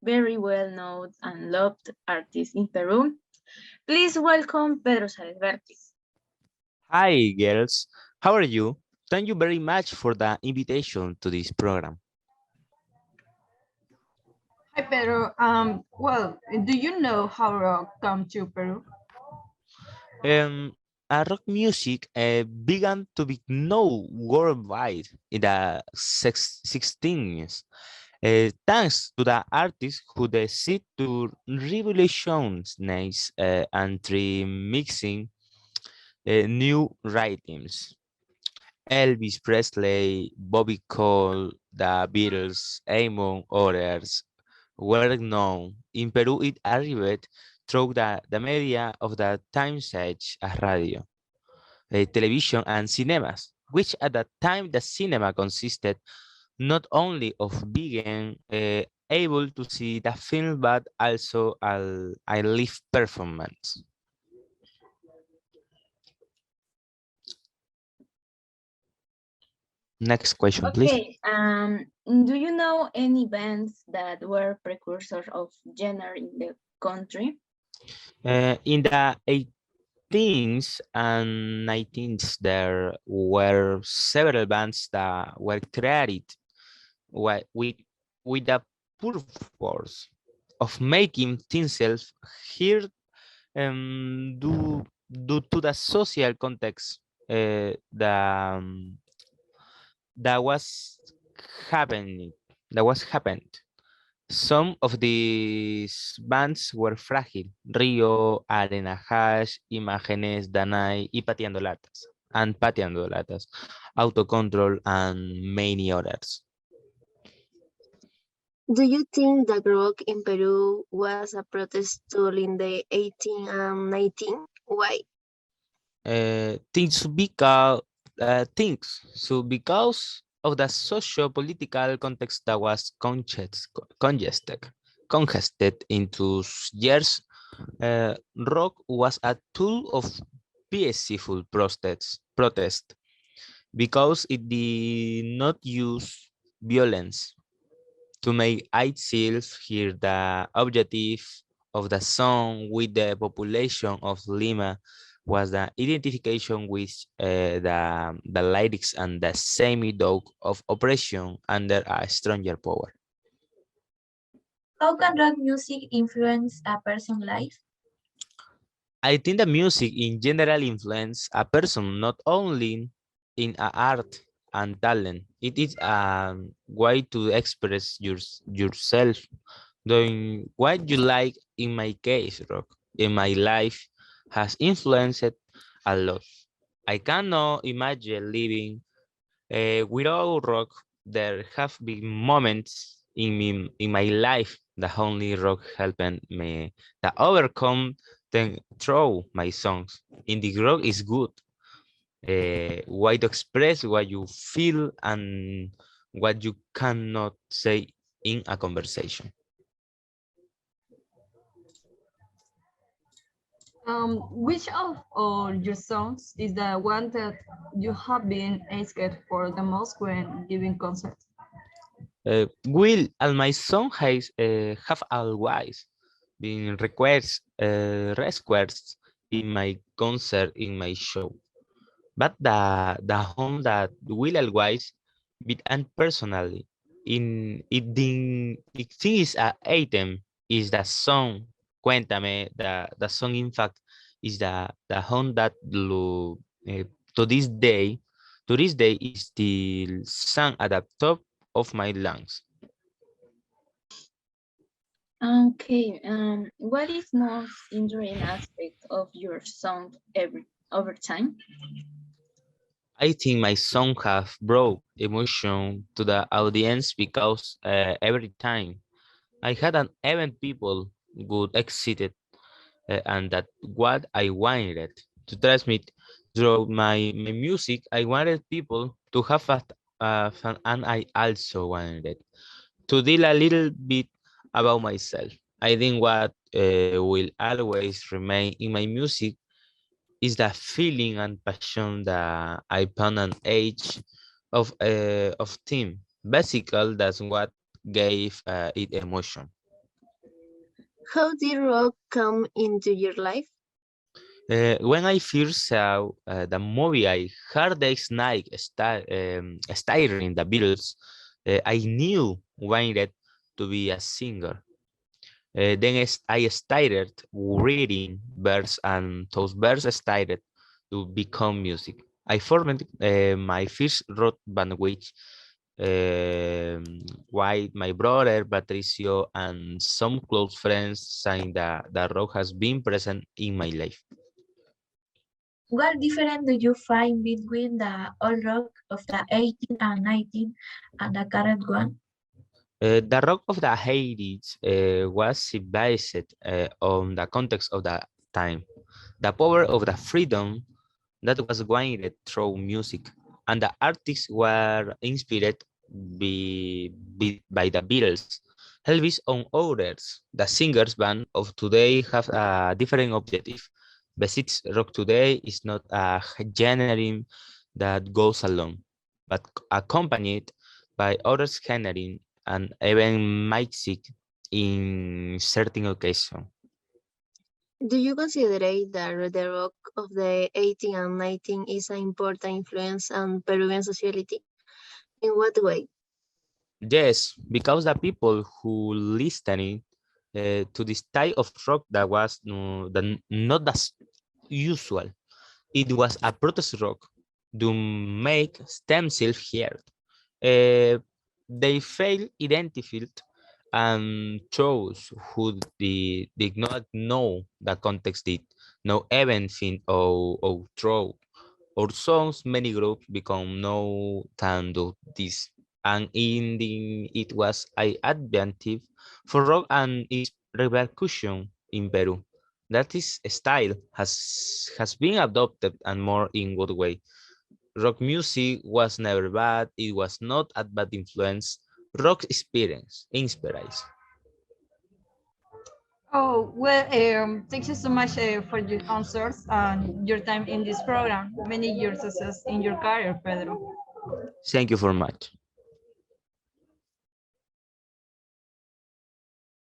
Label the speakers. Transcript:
Speaker 1: very well known and loved artist in Peru. Please welcome Pedro Vertiz.
Speaker 2: Hi, girls. How are you? Thank you very much for the invitation to this program.
Speaker 3: Hi, Pedro. Do you know how rock come to Peru?
Speaker 2: Um, Rock music began to be known worldwide in the 16th, thanks to the artists who decided to revolutionize and mixing new rhythms. Elvis Presley, Bobby Cole, the Beatles, among others, were known. In Peru, it arrived through the media of the time such as radio, television, and cinemas, which at that time the cinema consisted not only of being able to see the film, but also a live performance. Next question, please.
Speaker 1: Okay, do you know any bands that were precursors of genre in the country?
Speaker 2: In the 18th and 19th, there were several bands that were created with, with, with the purpose of making themselves heard due to the social context that was happening that was happened. Some of these bands were Frágil, Río, Arena Hash, Imágenes, Danai, y Pateando Latas, Autocontrol, and many others.
Speaker 4: Do you think that rock in Peru was a protest tool in the 18 and 19? Why?
Speaker 2: Because of the socio-political context that was congested into years, rock was a tool of peaceful protest because it did not use violence to make itself hear. The objective of the song with the population of Lima was the identification with the lyrics and the semi-dog of oppression under a stronger power.
Speaker 5: How can rock music influence a person's life?
Speaker 2: I think the music in general influence a person not only in art and talent. It is a way to express yourself, doing what you like. In my case, rock in my life has influenced a lot. I cannot imagine living without rock. There have been moments in my life that only rock helped me to overcome then through my songs. Indie rock is good. Why to express what you feel and what you cannot say in a conversation.
Speaker 3: Which of all your songs is the one that you have been asked for the most when giving concerts?
Speaker 2: Will and my song have always been requests in my concert, in my show. But the home that will always be and personally in it is a item is the song Cuéntame. The song in fact is the home that uh, to this day is still sung at the top of my lungs.
Speaker 1: Okay, what is most interesting aspect of your song over time?
Speaker 2: I think my song have brought emotion to the audience because every time I had an event, people would excited and that what I wanted to transmit through my music. I wanted people to have fun, and I also wanted to deal a little bit about myself. I think what will always remain in my music is the feeling and passion that I found an age of team. Basically, that's what gave it emotion.
Speaker 4: How did rock come into your life?
Speaker 2: When I first saw the movie, I heard Dave's Night starring the Beatles. I knew wanted to be a singer. I started reading verse, and those verses started to become music. I formed my first rock band, which why my brother Patricio and some close friends saying that the rock has been present in my life.
Speaker 5: What difference do you find between the old rock of the 18 and 19 and the current one?
Speaker 2: The rock of the 80s was based on the context of the time, the power of the freedom that was gained through music, and the artists were inspired by the Beatles, Elvis, and others. The singers band of today have a different objective. Besides, rock today is not a genre that goes alone, but accompanied by other genres and even music in certain occasions.
Speaker 4: Do you consider that the rock of the 18 and 19 is an important influence on Peruvian society? In what way?
Speaker 2: Yes, because the people who listening to this type of rock that was not as usual. It was a protest rock to make themselves heard. They felt identified and those who did not know the context did know everything or throw or songs many groups become know than do this. And in the, it was a advantage for rock and its repercussion in Peru. That is style has been adopted and more in good way. Rock music was never bad. It was not a bad influence. Rock experience inspires.
Speaker 3: Oh, well, thank you so much for your answers and your time in this program. Many years success in your career, Pedro.
Speaker 2: Thank you for much.